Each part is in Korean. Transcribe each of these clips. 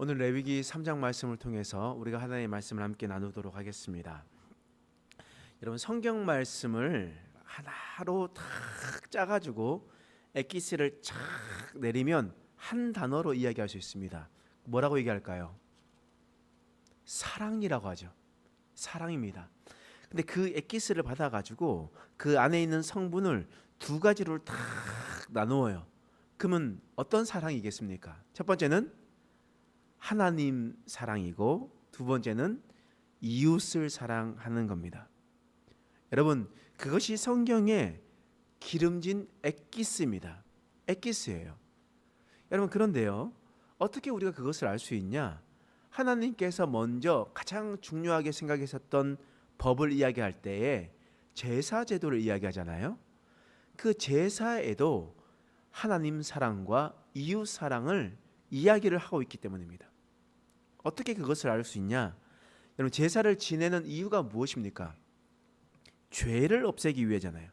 오늘 레위기 3장 말씀을 통해서 우리가 하나님의 말씀을 함께 나누도록 하겠습니다. 여러분, 성경 말씀을 하나로 탁 짜가지고 엑기스를 착 내리면 한 단어로 이야기할 수 있습니다. 뭐라고 얘기할까요? 사랑이라고 하죠. 사랑입니다. 근데 그 엑기스를 받아가지고 그 안에 있는 성분을 두 가지로 탁 나누어요. 그러면 어떤 사랑이겠습니까? 첫 번째는 하나님 사랑이고, 두 번째는 이웃을 사랑하는 겁니다. 여러분, 그것이 성경의 기름진 엑기스입니다. 엑기스예요. 여러분, 그런데요, 어떻게 우리가 그것을 알 수 있냐? 하나님께서 먼저 가장 중요하게 생각하셨던 법을 이야기할 때에 제사 제도를 이야기하잖아요. 그 제사에도 하나님 사랑과 이웃 사랑을 이야기를 하고 있기 때문입니다. 어떻게 그것을 알 수 있냐? 여러분, 제사를 지내는 이유가 무엇입니까? 죄를 없애기 위해잖아요.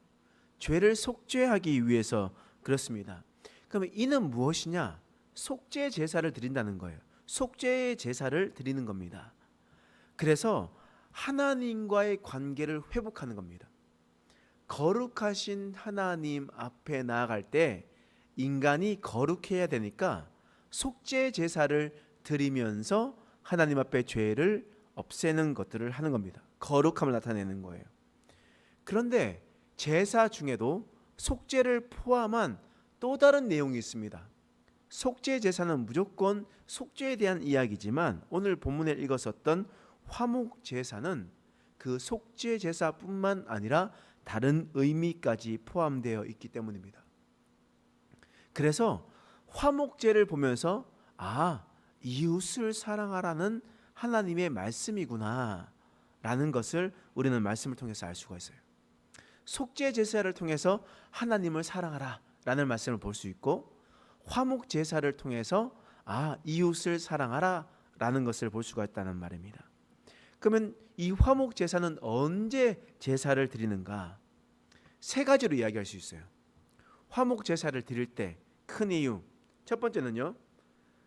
죄를 속죄하기 위해서 그렇습니다. 그러면 이는 무엇이냐? 속죄 제사를 드린다는 거예요. 속죄의 제사를 드리는 겁니다. 그래서 하나님과의 관계를 회복하는 겁니다. 거룩하신 하나님 앞에 나아갈 때 인간이 거룩해야 되니까 속죄 제사를 드리면서 하나님 앞에 죄를 없애는 것들을 하는 겁니다. 거룩함을 나타내는 거예요. 그런데 제사 중에도 속죄를 포함한 또 다른 내용이 있습니다. 속죄 제사는 무조건 속죄에 대한 이야기지만 오늘 본문에 읽었었던 화목 제사는 그 속죄 제사뿐만 아니라 다른 의미까지 포함되어 있기 때문입니다. 그래서 화목제를 보면서 이웃을 사랑하라는 하나님의 말씀이구나 라는 것을 우리는 말씀을 통해서 알 수가 있어요. 속죄 제사를 통해서 하나님을 사랑하라 라는 말씀을 볼 수 있고, 화목 제사를 통해서 이웃을 사랑하라 라는 것을 볼 수가 있다는 말입니다. 그러면 이 화목 제사는 언제 제사를 드리는가? 세 가지로 이야기할 수 있어요. 화목 제사를 드릴 때 큰 이유, 첫 번째는요,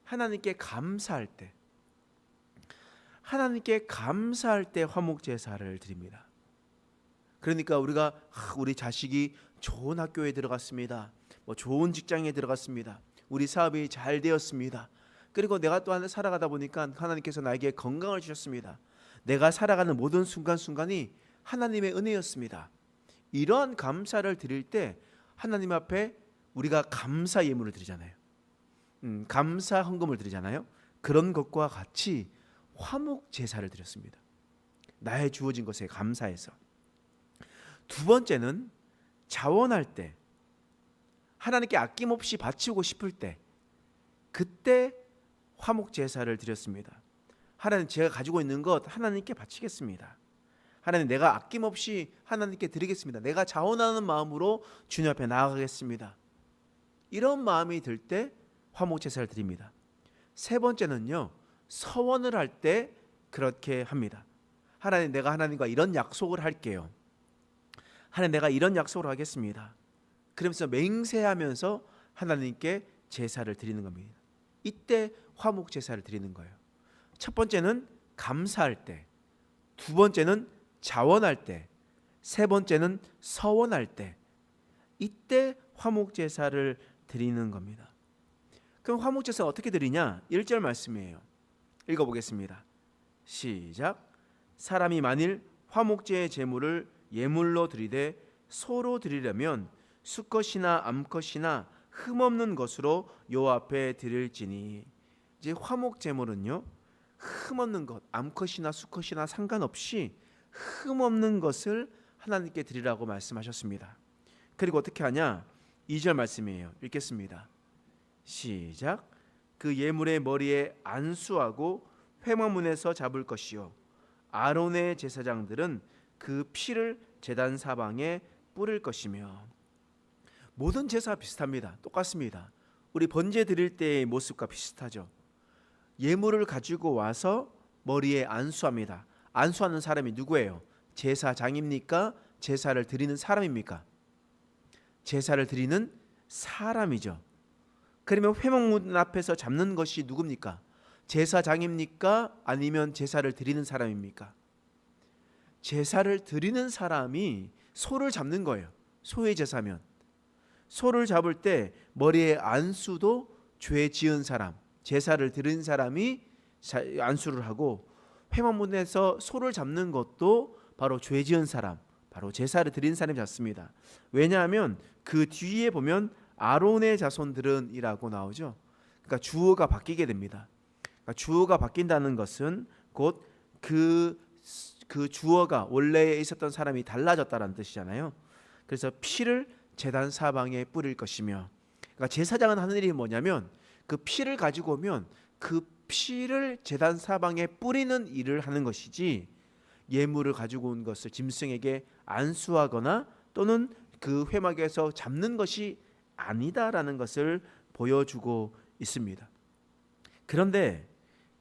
하나님께 감사할 때, 하나님께 감사할 때 화목 제사를 드립니다. 그러니까 우리 자식이 좋은 학교에 들어갔습니다. 좋은 직장에 들어갔습니다. 우리 사업이 잘 되었습니다. 그리고 내가 또 살아가다 보니까 하나님께서 나에게 건강을 주셨습니다. 내가 살아가는 모든 순간순간이 하나님의 은혜였습니다. 이러한 감사를 드릴 때 하나님 앞에 우리가 감사 예물을 드리잖아요. 감사 헌금을 드리잖아요. 그런 것과 같이 화목 제사를 드렸습니다. 나의 주어진 것에 감사해서. 두 번째는 자원할 때, 하나님께 아낌없이 바치고 싶을 때, 그때 화목 제사를 드렸습니다. 하나님, 제가 가지고 있는 것 하나님께 바치겠습니다. 하나님, 내가 아낌없이 하나님께 드리겠습니다. 내가 자원하는 마음으로 주님 앞에 나아가겠습니다. 이런 마음이 들 때 화목 제사를 드립니다. 세 번째는요, 서원을 할 때 그렇게 합니다. 하나님, 내가 하나님과 이런 약속을 할게요. 하나님, 내가 이런 약속을 하겠습니다. 그러면서 맹세하면서 하나님께 제사를 드리는 겁니다. 이때 화목 제사를 드리는 거예요. 첫 번째는 감사할 때, 두 번째는 자원할 때, 세 번째는 서원할 때, 이때 화목 제사를 드리는 겁니다. 그럼 화목 제사 어떻게 드리냐? 1절 말씀이에요. 읽어보겠습니다. 시작. 사람이 만일 화목제의 제물을 예물로 드리되 소로 드리려면 수컷이나 암컷이나 흠없는 것으로 요 앞에 드릴지니. 이제 화목 제물은요, 흠없는 것, 암컷이나 수컷이나 상관없이 흠없는 것을 하나님께 드리라고 말씀하셨습니다. 그리고 어떻게 하냐? 2절 말씀이에요. 읽겠습니다. 시작. 그 예물의 머리에 안수하고 회막문에서 잡을 것이요, 아론의 제사장들은 그 피를 제단 사방에 뿌릴 것이며. 모든 제사 비슷합니다. 똑같습니다. 우리 번제 드릴 때의 모습과 비슷하죠. 예물을 가지고 와서 머리에 안수합니다. 안수하는 사람이 누구예요? 제사장입니까? 제사를 드리는 사람입니까? 제사를 드리는 사람이죠. 그러면 회막문 앞에서 잡는 것이 누굽니까? 제사장입니까? 아니면 제사를 드리는 사람입니까? 제사를 드리는 사람이 소를 잡는 거예요. 소의 제사면 소를 잡을 때 머리에 안수도 죄 지은 사람, 제사를 드린 사람이 안수를 하고, 회막문에서 소를 잡는 것도 바로 죄 지은 사람, 바로 제사를 드린 사람이 잡습니다. 왜냐하면 그 뒤에 보면 아론의 자손들은 이라고 나오죠. 그러니까 주어가 바뀌게 됩니다. 그러니까 주어가 바뀐다는 것은 곧 그 주어가 원래 있었던 사람이 달라졌다는 뜻이잖아요. 그래서 피를 제단 사방에 뿌릴 것이며, 그러니까 제사장은 하는 일이 뭐냐면 그 피를 가지고 오면 그 피를 제단 사방에 뿌리는 일을 하는 것이지, 예물을 가지고 온 것을 짐승에게 안수하거나 또는 그 회막에서 잡는 것이 아니다라는 것을 보여주고 있습니다. 그런데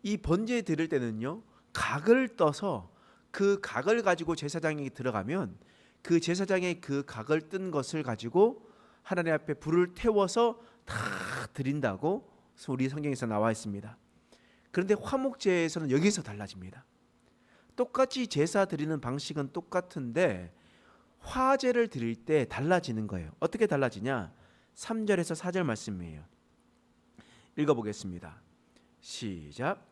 이 번제 드릴 때는요, 각을 떠서 그 각을 가지고 제사장이 들어가면 그 제사장의 그 각을 뜬 것을 가지고 하나님 앞에 불을 태워서 다 드린다고 우리 성경에서 나와 있습니다. 그런데 화목제에서는 여기서 달라집니다. 똑같이 제사 드리는 방식은 똑같은데 화제를 드릴 때 달라지는 거예요. 어떻게 달라지냐? 3절에서 4절 말씀이에요. 읽어보겠습니다. 시작.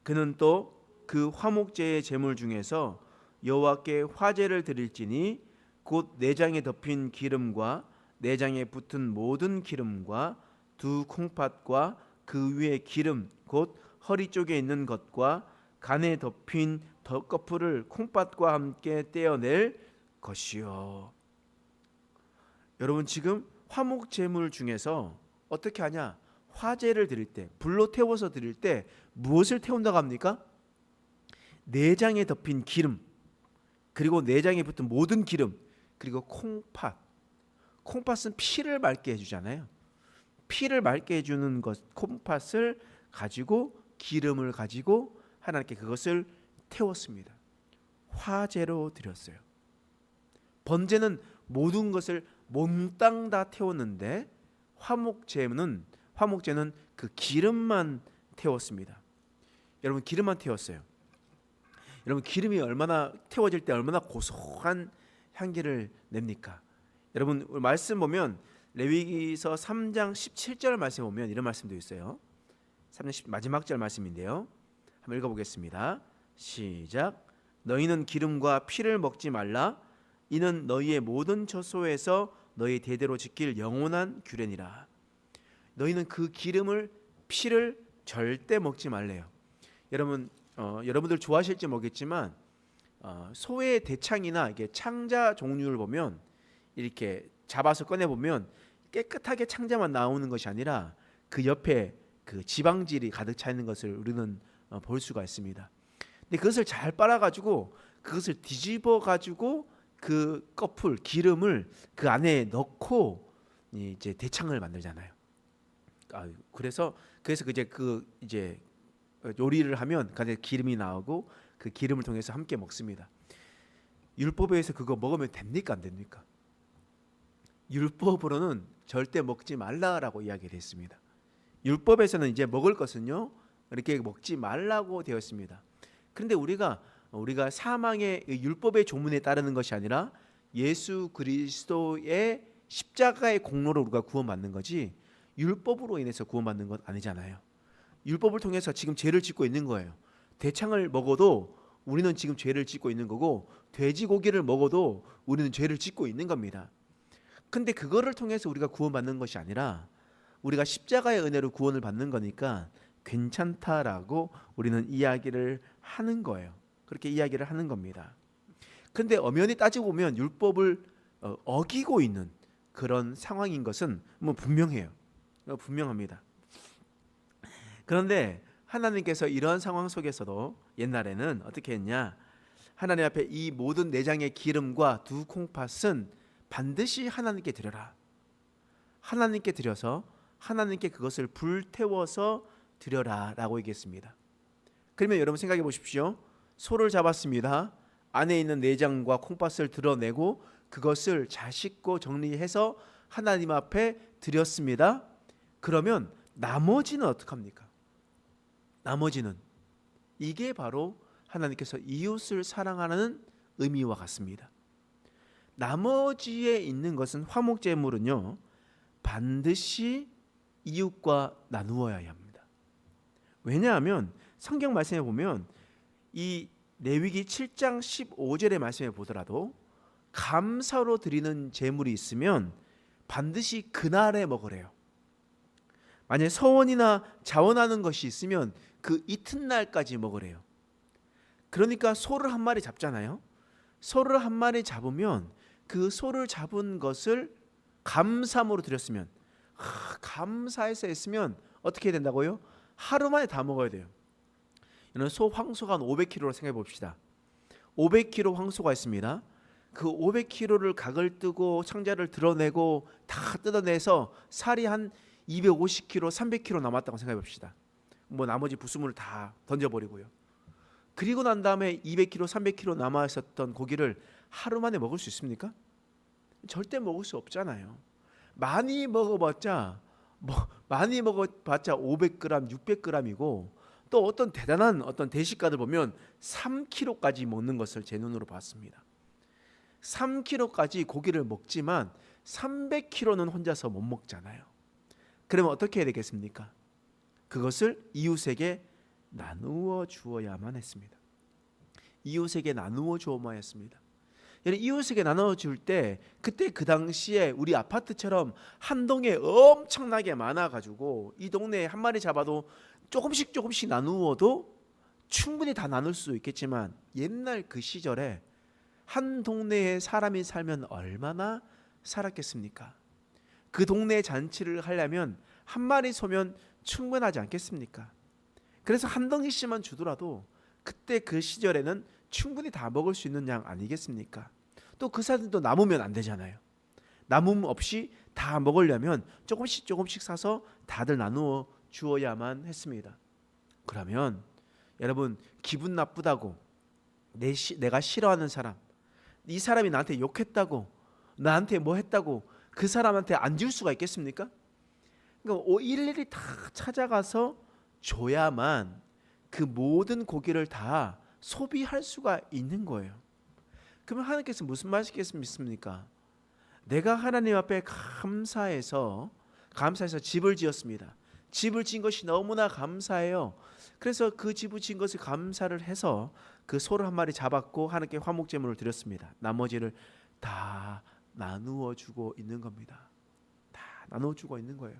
그는 또 그 화목제의 제물 중에서 여호와께 화제를 드릴지니 곧 내장에 덮인 기름과 내장에 붙은 모든 기름과 두 콩팥과 그 위에 기름 곧 허리 쪽에 있는 것과 간에 덮인 덧꺼풀을 콩팥과 함께 떼어낼 것이요. 여러분, 지금 화목 제물 중에서 어떻게 하냐? 화제를 드릴 때, 불로 태워서 드릴 때 무엇을 태운다고 합니까? 내장에 덮인 기름, 그리고 내장에 붙은 모든 기름, 그리고 콩팥. 콩팥은 피를 맑게 해주잖아요. 피를 맑게 해주는 것, 콩팥을 가지고 기름을 가지고 하나님께 그것을 태웠습니다. 화제로 드렸어요. 번제는 모든 것을 몽땅 다 태웠는데 화목제는 그 기름만 태웠습니다. 여러분, 기름만 태웠어요. 여러분, 기름이 얼마나 태워질 때 얼마나 고소한 향기를 냅니까? 여러분, 말씀 보면 레위기서 3장 17절 말씀 보면 이런 말씀도 있어요. 3장 마지막 절 말씀인데요. 한번 읽어보겠습니다. 시작. 너희는 기름과 피를 먹지 말라. 이는 너희의 모든 처소에서 너희 대대로 지킬 영원한 규례니라. 너희는 그 기름을, 피를 절대 먹지 말래요. 여러분, 여러분들 좋아하실지 모르겠지만 소의 대창이나 이게 창자 종류를 보면 이렇게 잡아서 꺼내 보면 깨끗하게 창자만 나오는 것이 아니라 그 옆에 그 지방질이 가득 차 있는 것을 우리는 볼 수가 있습니다. 근데 그것을 잘 빨아가지고 그것을 뒤집어가지고 그 꺼풀 기름을 그 안에 넣고 이제 대창을 만들잖아요. 그래서 이제 요리를 하면 그 기름이 나오고 그 기름을 통해서 함께 먹습니다. 율법에 의해서 그거 먹으면 됩니까, 안 됩니까? 율법으로는 절대 먹지 말라라고 이야기를 했습니다. 율법에서는 이제 먹을 것은요 이렇게 먹지 말라고 되어 있습니다. 그런데 우리가 사망의 율법의 조문에 따르는 것이 아니라 예수 그리스도의 십자가의 공로로 우리가 구원받는 거지 율법으로 인해서 구원받는 건 아니잖아요. 율법을 통해서 지금 죄를 짓고 있는 거예요. 대창을 먹어도 우리는 지금 죄를 짓고 있는 거고, 돼지고기를 먹어도 우리는 죄를 짓고 있는 겁니다. 근데 그거를 통해서 우리가 구원받는 것이 아니라 우리가 십자가의 은혜로 구원을 받는 거니까 괜찮다라고 우리는 이야기를 하는 거예요. 그렇게 이야기를 하는 겁니다. 근데 엄연히 따지고 보면 율법을 어기고 있는 그런 상황인 것은 뭐 분명해요. 분명합니다. 그런데 하나님께서 이러한 상황 속에서도 옛날에는 어떻게 했냐? 하나님 앞에 이 모든 내장의 기름과 두 콩팥은 반드시 하나님께 드려라. 하나님께 드려서 하나님께 그것을 불태워서 드려라 라고 얘기했습니다. 그러면 여러분 생각해 보십시오. 소를 잡았습니다. 안에 있는 내장과 콩팥을 드러내고 그것을 잘 씻고 정리해서 하나님 앞에 드렸습니다. 그러면 나머지는 어떡합니까? 나머지는, 이게 바로 하나님께서 이웃을 사랑하는 의미와 같습니다. 나머지에 있는 것은 화목제물은요, 반드시 이웃과 나누어야 합니다. 왜냐하면 성경 말씀에 보면 이 레위기 7장 15절의 말씀에 보더라도 감사로 드리는 제물이 있으면 반드시 그날에 먹으래요. 만약에 서원이나 자원하는 것이 있으면 그 이튿날까지 먹으래요. 그러니까 소를 한 마리 잡잖아요. 소를 한 마리 잡으면 그 소를 잡은 것을 감사함으로 드렸으면, 감사해서 했으면 어떻게 해야 된다고요? 하루 만에 다 먹어야 돼요. 이런 소 황소가 한 500kg로 생각해 봅시다. 500kg 황소가 있습니다. 그 500kg를 각을 뜨고 창자를 드러내고 다 뜯어내서 살이 한 250kg, 300kg 남았다고 생각해 봅시다. 뭐 나머지 부수물을 다 던져버리고요. 그리고 난 다음에 200kg, 300kg 남아 있었던 고기를 하루 만에 먹을 수 있습니까? 절대 먹을 수 없잖아요. 많이 먹어봤자 500g, 600g이고, 또 어떤 대단한 어떤 대식가들 보면 3kg까지 먹는 것을 제 눈으로 봤습니다. 3kg까지 고기를 먹지만 300kg는 혼자서 못 먹잖아요. 그러면 어떻게 해야 되겠습니까? 그것을 이웃에게 나누어 주어야만 했습니다. 이웃에게 나누어 주어야만 했습니다. 이웃에게 나누어 줄 때, 그때 그 당시에 우리 아파트처럼 한 동에 엄청나게 많아가지고 이 동네에 한 마리 잡아도 조금씩 나누어도 충분히 다 나눌 수 있겠지만, 옛날 그 시절에 한 동네에 사람이 살면 얼마나 살았겠습니까? 그 동네에 잔치를 하려면 한 마리 소면 충분하지 않겠습니까? 그래서 한 덩이씩만 주더라도 그때 그 시절에는 충분히 다 먹을 수 있는 양 아니겠습니까? 또 그 사람도 남으면 안 되잖아요. 남음 없이 다 먹으려면 조금씩 사서 다들 나누어 주어야만 했습니다. 그러면 여러분, 기분 나쁘다고 내가 싫어하는 사람, 이 사람이 나한테 욕했다고, 나한테 뭐 했다고 그 사람한테 안 줄 수가 있겠습니까? 그러니까 일일이 다 찾아가서 줘야만 그 모든 고기를 다 소비할 수가 있는 거예요. 그러면 하나님께서 무슨 말씀이겠습니까? 내가 하나님 앞에 감사해서 집을 지었습니다. 집을 지은 것이 너무나 감사해요. 그래서 그 집을 지은 것을 감사를 해서 그 소를 한 마리 잡았고 하나님께 화목제물을 드렸습니다. 나머지를 다 나누어 주고 있는 겁니다. 다 나누어 주고 있는 거예요.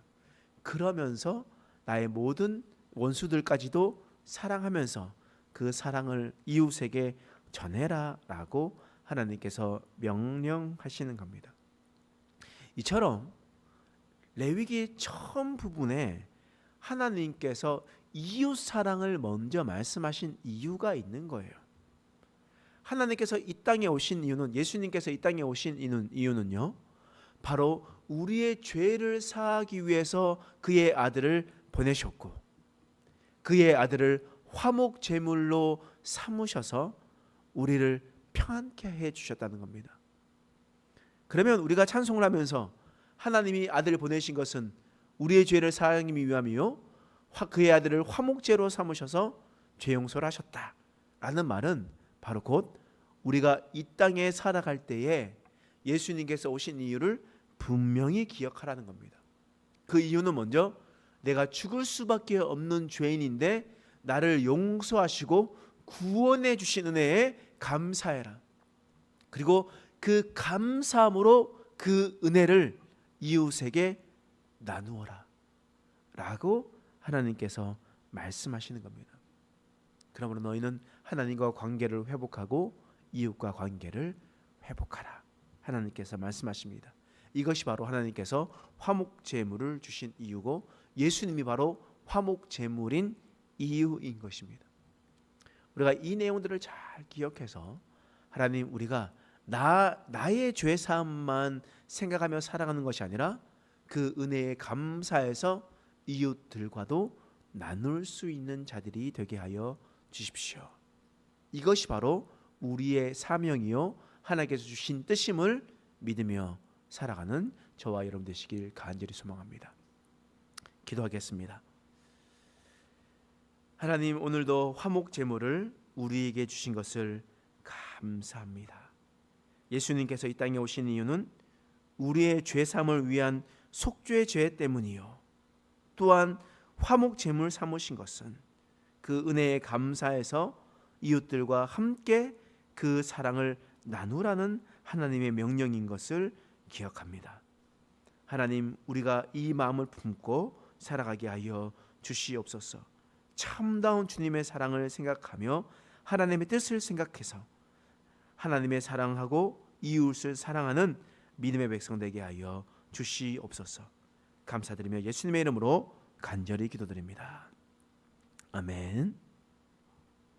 그러면서 나의 모든 원수들까지도 사랑하면서 그 사랑을 이웃에게 전해라라고 하나님께서 명령하시는 겁니다. 이처럼 레위기 처음 부분에 하나님께서 이웃 사랑을 먼저 말씀하신 이유가 있는 거예요. 하나님께서 이 땅에 오신 이유는, 예수님께서 이 땅에 오신 이유는요, 바로 우리의 죄를 사하기 위해서 그의 아들을 보내셨고, 그의 아들을 화목 제물로 삼으셔서 우리를 평안케 해 주셨다는 겁니다. 그러면 우리가 찬송을 하면서 하나님이 아들을 보내신 것은 우리의 죄를 사하기 위함이요, 그의 아들을 화목제로 삼으셔서 죄 용서를 하셨다라는 말은 바로 곧 우리가 이 땅에 살아갈 때에 예수님께서 오신 이유를 분명히 기억하라는 겁니다. 그 이유는 먼저 내가 죽을 수밖에 없는 죄인인데 나를 용서하시고 구원해 주신 은혜에 감사해라. 그리고 그 감사함으로 그 은혜를 이웃에게 나누어라 라고 하나님께서 말씀하시는 겁니다. 그러므로 너희는 하나님과 관계를 회복하고 이웃과 관계를 회복하라, 하나님께서 말씀하십니다. 이것이 바로 하나님께서 화목제물을 주신 이유고, 예수님이 바로 화목제물인 이유인 것입니다. 우리가 이 내용들을 잘 기억해서 하나님, 우리가 나의 죄사함만 생각하며 살아가는 것이 아니라 그 은혜에 감사해서 이웃들과도 나눌 수 있는 자들이 되게 하여 주십시오. 이것이 바로 우리의 사명이요 하나님께서 주신 뜻임을 믿으며 살아가는 저와 여러분 되시길 간절히 소망합니다. 기도하겠습니다. 하나님, 오늘도 화목 제물을 우리에게 주신 것을 감사합니다. 예수님께서 이 땅에 오신 이유는 우리의 죄사함을 위한 속죄 죄 때문이요, 또한 화목 제물 삼으신 것은 그 은혜에 감사해서 이웃들과 함께 그 사랑을 나누라는 하나님의 명령인 것을 기억합니다. 하나님, 우리가 이 마음을 품고 살아가게 하여 주시옵소서. 참다운 주님의 사랑을 생각하며 하나님의 뜻을 생각해서 하나님의 사랑하고 이웃을 사랑하는 믿음의 백성 되게 하여 주시옵소서. 감사드리며 예수님의 이름으로 간절히 기도드립니다. 아멘.